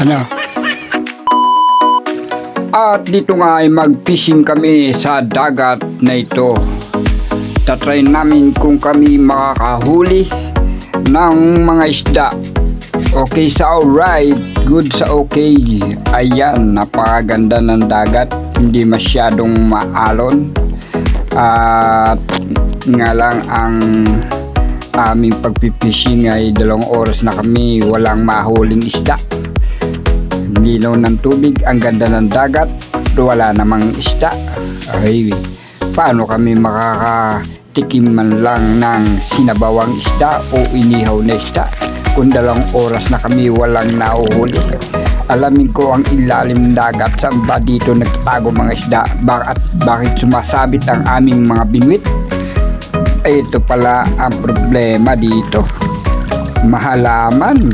Ano? At dito nga ay mag-fishing kami sa dagat na ito. Tatry namin kung kami makakahuli ng mga isda. Okay sa alright, good sa okay. Ayan, napakaganda ng dagat, hindi masyadong maalon. At nga lang ang aming pagpipishing ay 2 oras na kami walang mahuling isda. Linaw ng tubig, ang ganda ng dagat, wala namang isda. Ay, paano kami makakatikim man lang ng sinabawang isda o inihaw na isda kung 2 oras na kami walang nauhuli? Alamin ko ang ilalim ng dagat, saan ba dito nagtatago mga isda, bakit sumasabit ang aming mga bingwit? Ay, ito pala ang problema dito, mahalaman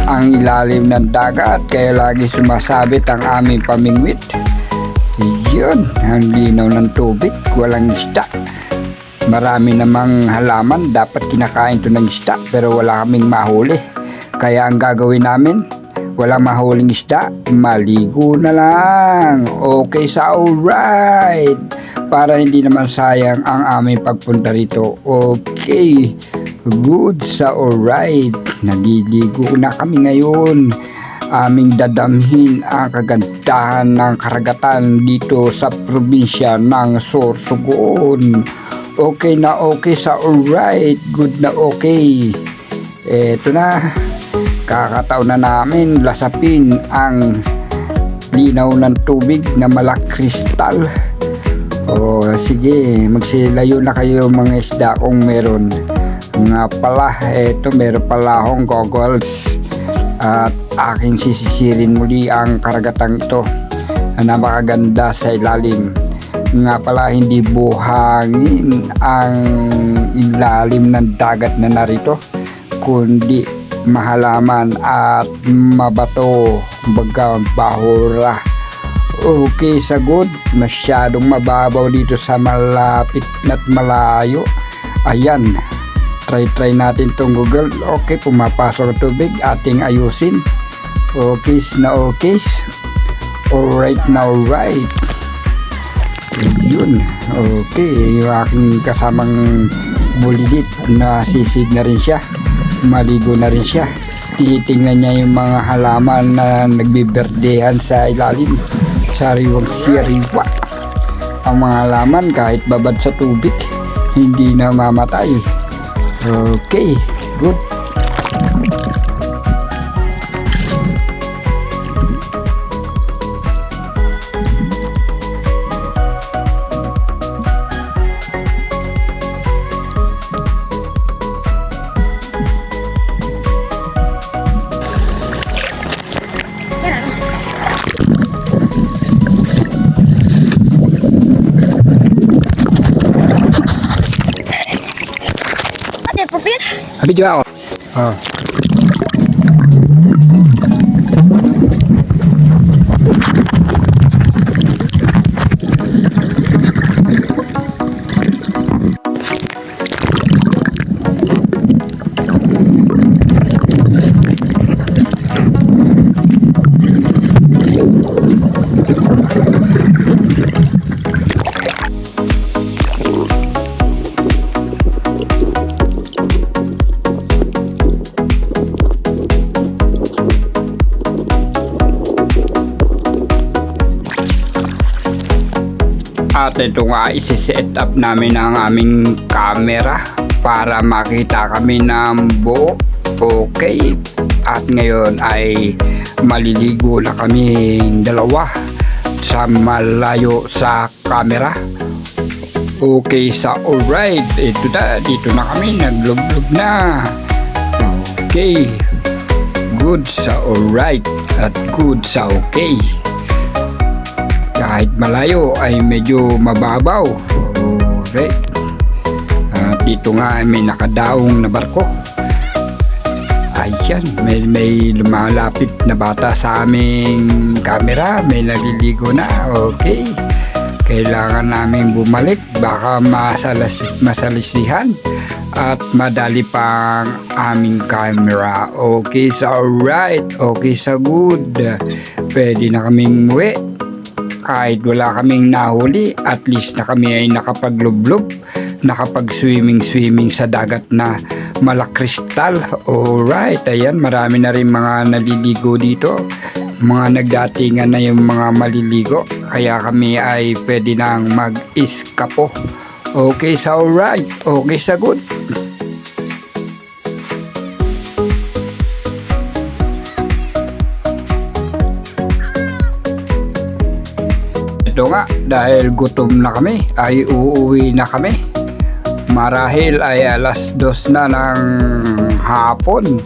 ang ilalim ng dagat, kaya lagi sumasabit ang aming pamingwit. Yun, ang linaw ng tubig, walang isda. Marami namang halaman, dapat kinakain to ng isda, pero wala kaming mahuli. Kaya ang gagawin namin, walang mahuling isda, maligo na lang. Okay sa alright, para hindi naman sayang ang aming pagpunta rito. Okay, good sa alright. Naliligo na kami ngayon. Aming dadamhin ang kagandahan ng karagatan dito sa probinsya ng Sorsogon. Okay na okay sa alright, good na okay. Eto na, kakataon na namin lasapin ang linaw ng tubig na malakristal. O sige, magsilayo na kayo mga isda kung meron. Nga pala, eto meron pala akong goggles at aking sisisirin muli ang karagatang ito na napakaganda sa ilalim. Nga pala, hindi buhangin ang ilalim ng dagat na narito, kundi mahalaman at mabato, baga bahura. Okay sa good, masyadong mababaw dito sa malapit at malayo. Ayan, try natin tong Google. Okay, pumapasok ang tubig, ating ayusin. Okay na okay, alright na alright. Yun, okay, yung aking kasamang bulilit na sisid na rin siya, maligo na rin siya. Tinitingnan niya yung mga halaman na nagbiberdehan sa ilalim, sariwang siriwa. Ang mga halaman kahit babad sa tubig, hindi na mamatay. Okay, good. Video ako. At ito nga, isi-set up namin ang aming camera para makita kami ng buo. Okay, at ngayon ay maliligo na kami dalawa sa malayo sa camera. Okay sa alright, ito na, dito na kami, naglublog na. Okay, good sa alright at good sa okay. Kahit malayo ay medyo mababaw. Alright. Dito nga may nakadaong na barko. Ayan, may lumalapit na bata sa aming camera. May naliligo na. Okay. kailangan namin bumalik, baka masalisihan at madali pang aming camera. Okay sa alright, okay sa good, pwede na kaming muwi. Kahit wala kaming nahuli, at least na kami ay nakapaglublub, nakapag-swimming sa dagat na malakristal. Alright, ayan, marami na rin mga naliligo dito, mga nagdatingan na yung mga maliligo, kaya kami ay pwede nang mag-iskapo. Okay sa alright, okay sa good. Ito nga, dahil gutom na kami, ay uuwi na kami. Marahil ay alas 2 na ng hapon.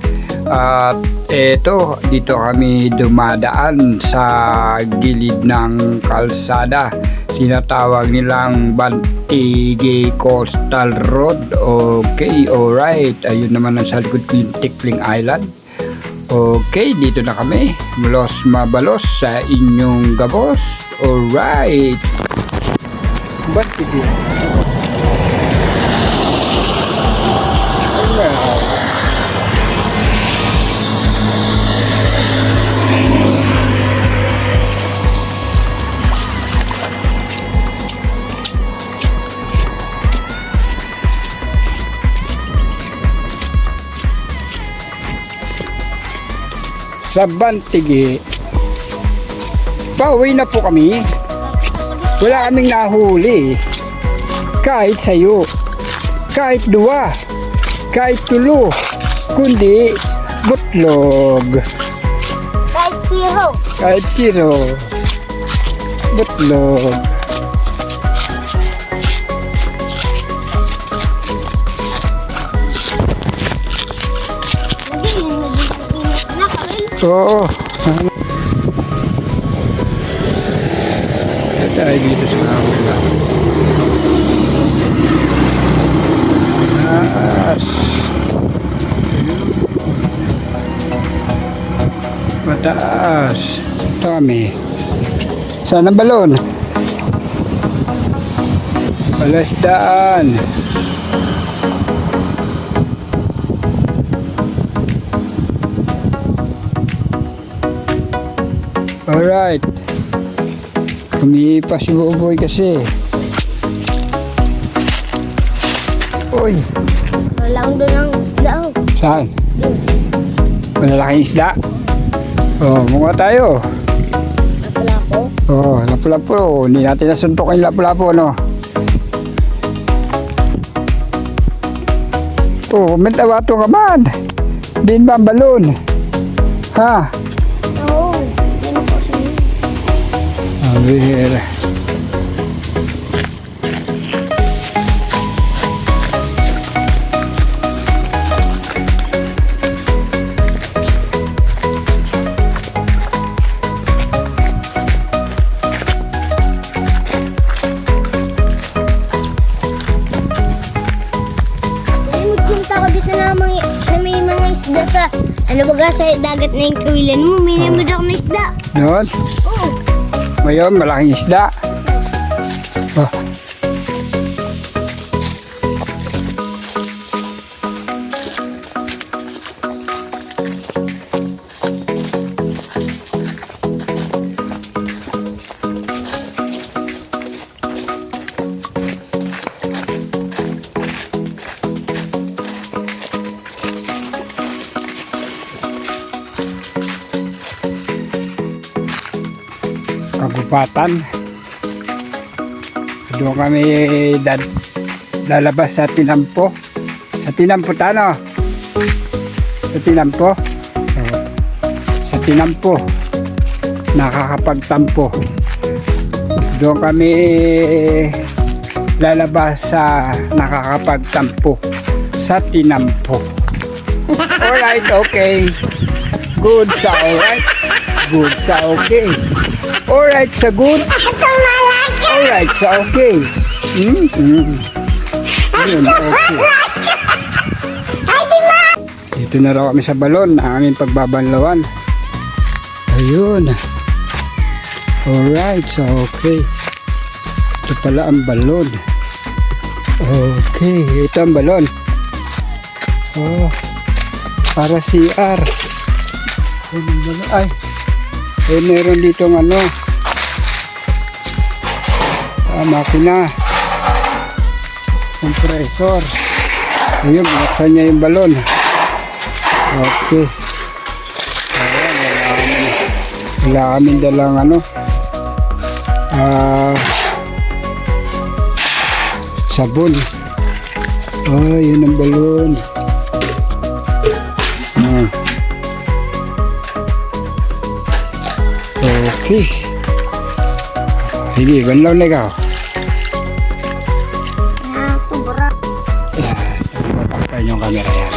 At eto, dito kami dumadaan sa gilid ng kalsada. Sinatawag nilang Bantige Coastal Road. Okay, alright. Ayun naman ang sa likod ko yung Tikling Island. Okay, dito na kami. Los mabalos sa inyong gabos. Alright. Bantige. Sa Bantige. Pauwi na po kami. Wala kaming nahuli. Kahit sayo, kahit duwa, kahit tulo, kundi butlog. Kahit zero. Butlog. Oo. Tayo dito sa kamera. Mataas. Mataas. Ito kami. Saan ang balon? Palasdaan. Alright. Kumipas si Boboy kasi. Uy. Walang doon ang isda. Saan? Malalaking isda? Oh, mukha tayo. Lapu-lapo. Oh, lapu-lapo. Hindi natin nasuntok yung lapu-lapo, no? Oh, may tawato ka man. Din ba ang balon? Ha? Oo. Yan po siya. Abir. Magpunta ko dito na may mga isda sa ano baga sa dagat na yung kawilan mo. May naman ako na isda. Doon? Oo. Ngayon, malaking isda. Oh. Kagubatan. Doon kami lalabas sa Tinampo. Sa Tinampo tano? Sa Tinampo? Sa Tinampo. Nakakapagtampo. Doon kami lalabas sa nakakapagtampo. Sa Tinampo. Alright, okay. Good sa alright. Good sa okay. Alright sa good. Alright sa okay. Yun, okay. Dito na raw kami sa balon, ang aming pagbabanlawan. Ayun. Alright, so okay. Ito pala ang balon. Okay, ito ang balon. Oh, para CR. Ayun ang balon. Ay, meron dito ng ano. Makina. Compressor. Ayun, buksan niya yung balon. Okay. Ayan, wala kami dalang ano. Sabon. Oh, yun ang balon. Okay. Sige, banlaw na ikaw. Kubra. Papakpan yung camera yan.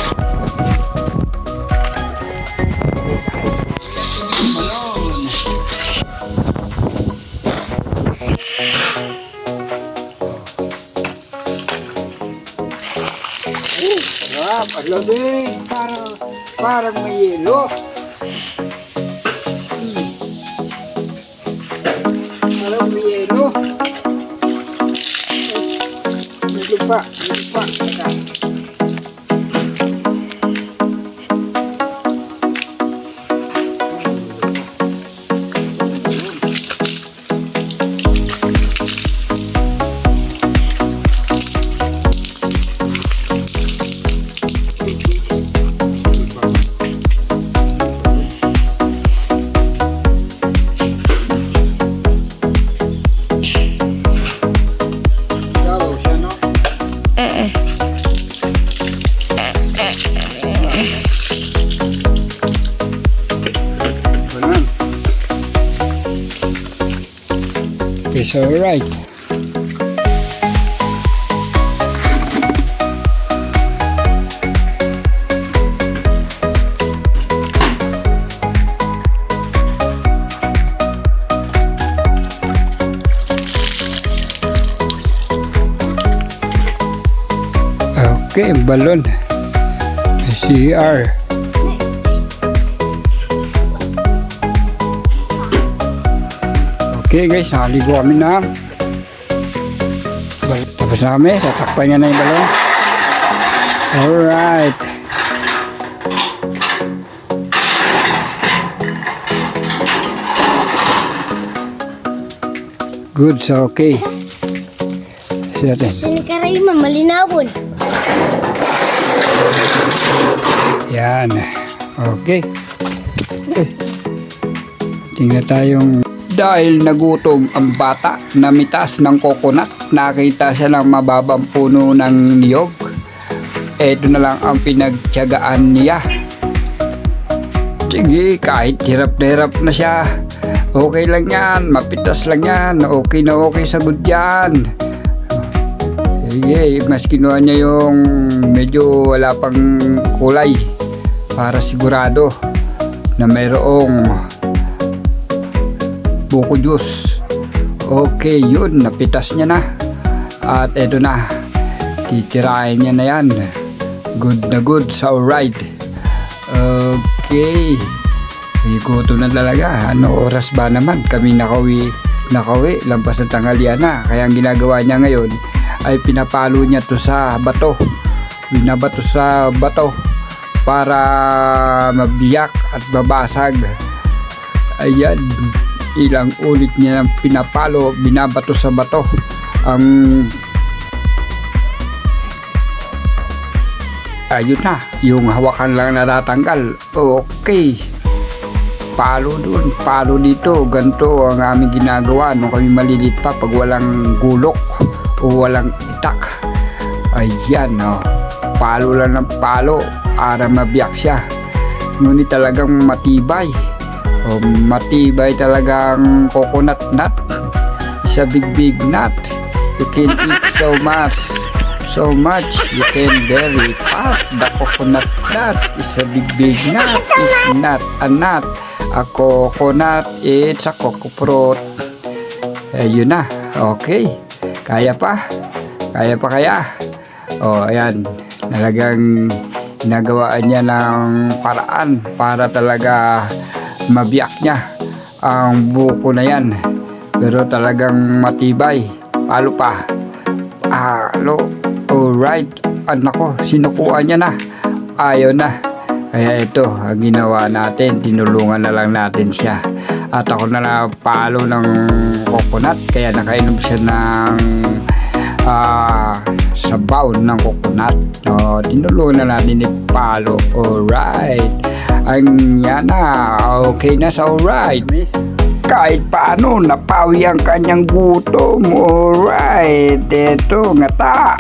Paglabi, parang may yelo. Parang may yelo. May lupa. It's alright. Okay, balon. CR. Okay guys, nakaligo kami na. Tapos na kami, tatakpan niya na yung balon. Alright. Good, so okay. Sini karayman, malinawon. Yan. Okay. Tingnan tayong dahil nagutom ang bata, namitas ng coconut, nakita siya ng mababang puno ng niyog. Ito na lang ang pinagtiyagaan niya. Sige, kahit hirap na hirap na siya, okay lang yan, mapitas lang yan, okay na okay sa good yan. Sige, mas kinuha niya yung medyo wala pang kulay para sigurado na mayroong buko juice. Okay, yun, napitas niya na. At eto na, titirahin niya na yan. Good na good, so alright. Okay, igutom na talaga. Ano oras ba naman kami nakawi, lampas ng tanghalian na. Kaya ang ginagawa niya ngayon ay pinapalo niya to sa bato. Binabato sa bato para mabiyak at babasag. Ayan, ilang ulit niya ng pinapalo, binabato sa bato ang ayun na, yung hawakan lang natatanggal. Okay, palo dun, palo dito. Ganito ang aming ginagawa nung kami malilit pa pag walang gulok o walang itak. Ayan, oh, palo lang ng palo para mabiyak siya. Ngunit talagang matibay. Matibay talagang coconut nut. It's a big nut. You can eat so much. You can very fast. The coconut nut is a big nut. It's not a nut. A coconut, it's a coco fruit. Ayun na. Okay. Kaya pa. Ayan. Talagang ginagawaan niya ng paraan para talaga mabiyak niya ang buko na yan. Pero talagang matibay. Palo pa. Palo. Alright. Anak ko, sinukuha niya na. Ayaw na. Kaya ito, ang ginawa natin, tinulungan na lang natin siya. At ako na napalo ng coconut, kaya nakainom siya ng sabaw ng coconut. Tinulungan na natin ni Palo. Alright. Ang yan na, okay na sa alright. Kahit paano, napawi ang kanyang gutom. Alright, eto, ngata.